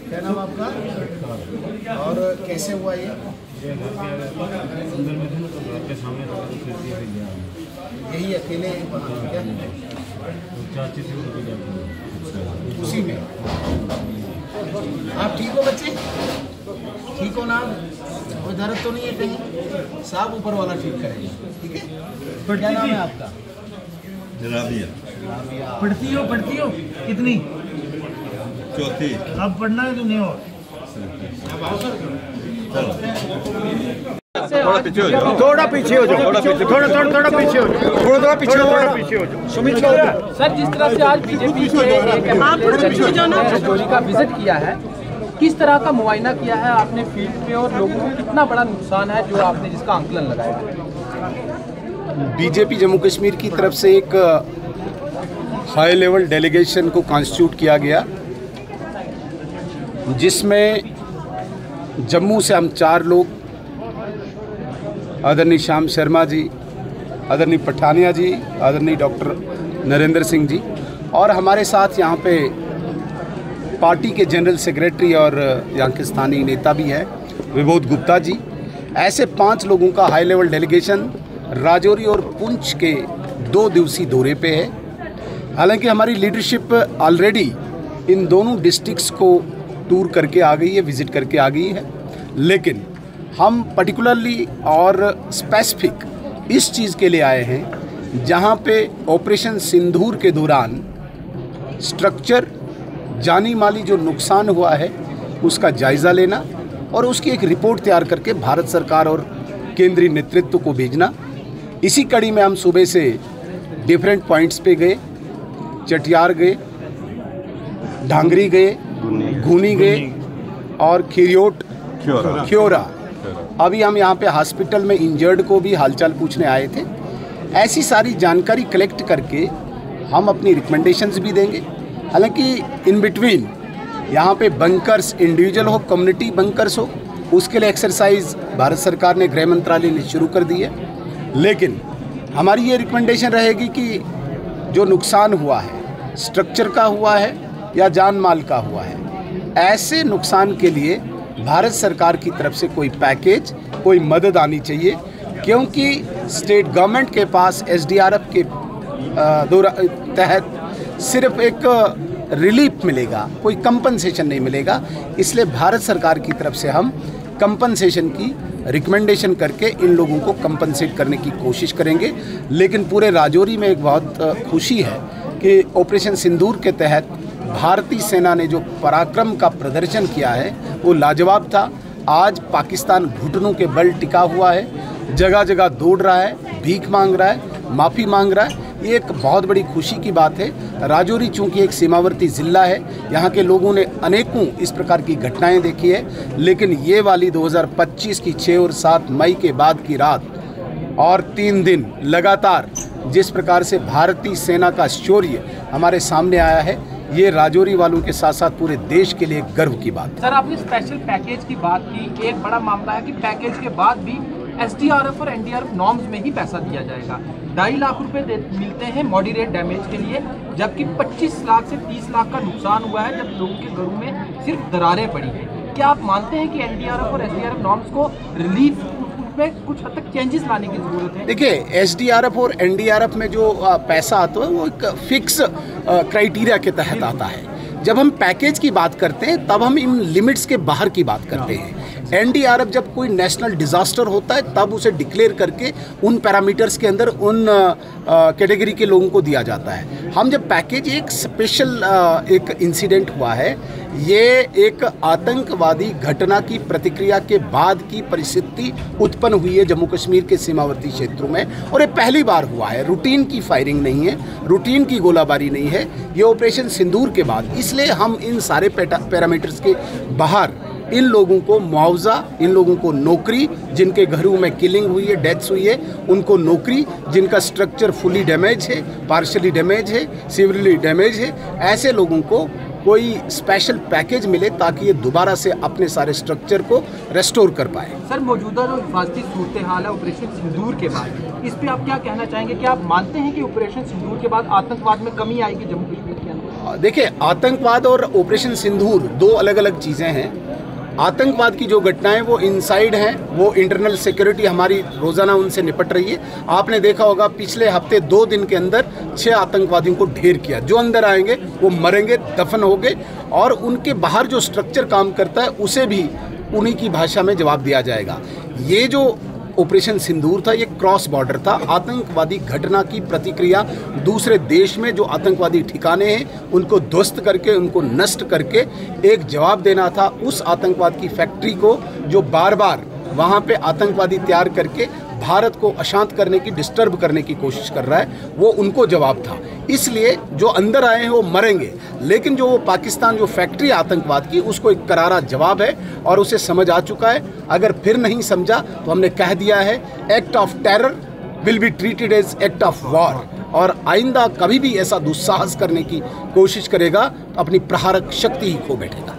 क्या नाम आपका? और कैसे हुआ ये? अंदर में थे ना तो घर के सामने था तो खिड़की से गया यही अकेले वहाँ थे क्या? तो चाची से उनको जाती उसी में आप ठीक हो बच्चे? ठीक हो ना आप? कोई दर्द तो नहीं है कहीं? साहब ऊपर वाला ठीक करेंगे, ठीक है? क्या नाम है आपका? राबिया। पढ़ती हो कितनी? चौथी। अब पढ़ना है तुम्हें और थोड़ा पीछे हो जाओ, थोड़ा पीछे हो जाओ, थोड़ा पीछे हो जाओ। सुमित सर, जिस तरह से आज बीजेपी के चोरी का विजिट किया है, किस तरह का मुआयना किया है आपने फील्ड पे और लोगों को कितना बड़ा नुकसान है जो आपने जिसका आंकलन लगाया है? बीजेपी जम्मू कश्मीर की तरफ से एक हाई लेवल डेलीगेशन को कॉन्स्टिट्यूट किया गया, जिसमें जम्मू से हम 4 लोग, आदरणीय श्याम शर्मा जी, आदरणीय पठानिया जी, आदरणीय डॉक्टर नरेंद्र सिंह जी, और हमारे साथ यहाँ पे पार्टी के जनरल सेक्रेटरी और यहाँ के स्थानीय नेता भी हैं, विबोध गुप्ता जी। ऐसे 5 लोगों का हाई लेवल डेलीगेशन राजौरी और पुंछ के 2 दिवसीय दौरे पे है। हालांकि हमारी लीडरशिप ऑलरेडी इन दोनों डिस्ट्रिक्ट्स को टूर करके आ गई है, विज़िट करके आ गई है, लेकिन हम पर्टिकुलरली और स्पेसिफिक इस चीज़ के लिए आए हैं जहां पे ऑपरेशन सिंदूर के दौरान स्ट्रक्चर, जानी माली जो नुकसान हुआ है उसका जायज़ा लेना और उसकी एक रिपोर्ट तैयार करके भारत सरकार और केंद्रीय नेतृत्व को भेजना। इसी कड़ी में हम सुबह से डिफरेंट पॉइंट्स पे गए, चटियार गए, ढांगरी गए, घूनी गए और खिरियोट ख्योरा। अभी हम यहाँ पे हॉस्पिटल में इंजर्ड को भी हालचाल पूछने आए थे। ऐसी सारी जानकारी कलेक्ट करके हम अपनी रिकमेंडेशंस भी देंगे। हालांकि इन बिटवीन यहाँ पे बंकर्स, इंडिविजुअल हो, कम्युनिटी बंकर्स हो, उसके लिए एक्सरसाइज भारत सरकार ने, गृह मंत्रालय ने शुरू कर दी है। लेकिन हमारी ये रिकमेंडेशन रहेगी कि जो नुकसान हुआ है, स्ट्रक्चर का हुआ है या जान माल का हुआ है, ऐसे नुकसान के लिए भारत सरकार की तरफ से कोई पैकेज, कोई मदद आनी चाहिए, क्योंकि स्टेट गवर्नमेंट के पास SDRF के तहत सिर्फ एक रिलीफ मिलेगा, कोई कंपनसेशन नहीं मिलेगा। इसलिए भारत सरकार की तरफ से हम कंपनसेशन की रिकमेंडेशन करके इन लोगों को कंपनसेट करने की कोशिश करेंगे। लेकिन पूरे राजौरी में एक बहुत खुशी है कि ऑपरेशन सिंदूर के तहत भारतीय सेना ने जो पराक्रम का प्रदर्शन किया है वो लाजवाब था। आज पाकिस्तान घुटनों के बल टिका हुआ है, जगह जगह दौड़ रहा है, भीख मांग रहा है, माफ़ी मांग रहा है। ये एक बहुत बड़ी खुशी की बात है। राजौरी चूँकि एक सीमावर्ती ज़िला है, यहाँ के लोगों ने अनेकों इस प्रकार की घटनाएं देखी है, लेकिन ये वाली 2025 की 6 और 7 मई के बाद की रात और 3 दिन लगातार जिस प्रकार से भारतीय सेना का शौर्य हमारे सामने आया है, ये राजौरी वालों के साथ साथ पूरे देश के लिए गर्व की बात है। सर, आपने स्पेशल पैकेज की बात की। एक बड़ा मामला है कि पैकेज के बाद भी SDRF और NDRF नॉर्म्स में ही पैसा दिया जाएगा। 2.5 लाख रुपए मिलते हैं मॉडरेट डैमेज के लिए, जबकि 25 लाख से 30 लाख का नुकसान हुआ है जब लोगों के घरों में सिर्फ दरारें पड़ी हैं। क्या आप मानते हैं कि NDRF और SDRF नॉर्म्स को रिलीफ में कुछ हद तक चेंजेस लाने की जरूरत है? देखिए, SDRF और NDRF में जो पैसा आता है वो एक फिक्स क्राइटेरिया के तहत आता है। जब हम पैकेज की बात करते हैं तब हम इन लिमिट्स के बाहर की बात करते हैं। NDRF जब कोई नेशनल डिज़ास्टर होता है तब उसे डिक्लेयर करके उन पैरामीटर्स के अंदर उन कैटेगरी के लोगों को दिया जाता है। हम जब पैकेज, एक स्पेशल एक इंसिडेंट हुआ है, ये एक आतंकवादी घटना की प्रतिक्रिया के बाद की परिस्थिति उत्पन्न हुई है जम्मू कश्मीर के सीमावर्ती क्षेत्रों में, और ये पहली बार हुआ है। रूटीन की फायरिंग नहीं है, रूटीन की गोलाबारी नहीं है, ये ऑपरेशन सिंदूर के बाद। इसलिए हम इन सारे पैरामीटर्स के बाहर इन लोगों को मुआवजा, इन लोगों को नौकरी, जिनके घरों में किलिंग हुई है, डेथ्स हुई है, उनको नौकरी, जिनका स्ट्रक्चर फुली डैमेज है, पार्शली डैमेज है, सिवियरली डैमेज है, ऐसे लोगों को कोई स्पेशल पैकेज मिले ताकि ये दोबारा से अपने सारे स्ट्रक्चर को रेस्टोर कर पाए। सर, मौजूदा जो हिफाजती सूरत हाल है ऑपरेशन सिंदूर के बाद, इस पे आप क्या कहना चाहेंगे? क्या आप मानते हैं कि ऑपरेशन सिंदूर के बाद आतंकवाद में कमी आएगी जम्मू कश्मीर के अंदर? देखिए, आतंकवाद और ऑपरेशन सिंदूर दो अलग अलग चीज़ें हैं। आतंकवाद की जो घटनाएं वो इनसाइड हैं, वो इंटरनल सिक्योरिटी हमारी रोज़ाना उनसे निपट रही है। आपने देखा होगा पिछले हफ्ते 2 दिन के अंदर 6 आतंकवादियों को ढेर किया। जो अंदर आएंगे वो मरेंगे, दफन होंगे, और उनके बाहर जो स्ट्रक्चर काम करता है उसे भी उन्हीं की भाषा में जवाब दिया जाएगा। ये जो ऑपरेशन सिंदूर था, ये क्रॉस बॉर्डर था। आतंकवादी घटना की प्रतिक्रिया दूसरे देश में जो आतंकवादी ठिकाने हैं उनको ध्वस्त करके, उनको नष्ट करके एक जवाब देना था उस आतंकवाद की फैक्ट्री को जो बार बार वहाँ पे आतंकवादी तैयार करके भारत को अशांत करने की, डिस्टर्ब करने की कोशिश कर रहा है। वो उनको जवाब था। इसलिए जो अंदर आए हैं वो मरेंगे, लेकिन जो वो पाकिस्तान जो फैक्ट्री आतंकवाद की, उसको एक करारा जवाब है और उसे समझ आ चुका है। अगर फिर नहीं समझा तो हमने कह दिया है, act of terror will be treated as act of war, और आइंदा कभी भी ऐसा दुस्साहस करने की कोशिश करेगा तो अपनी प्रहारक शक्ति ही खो बैठेगा।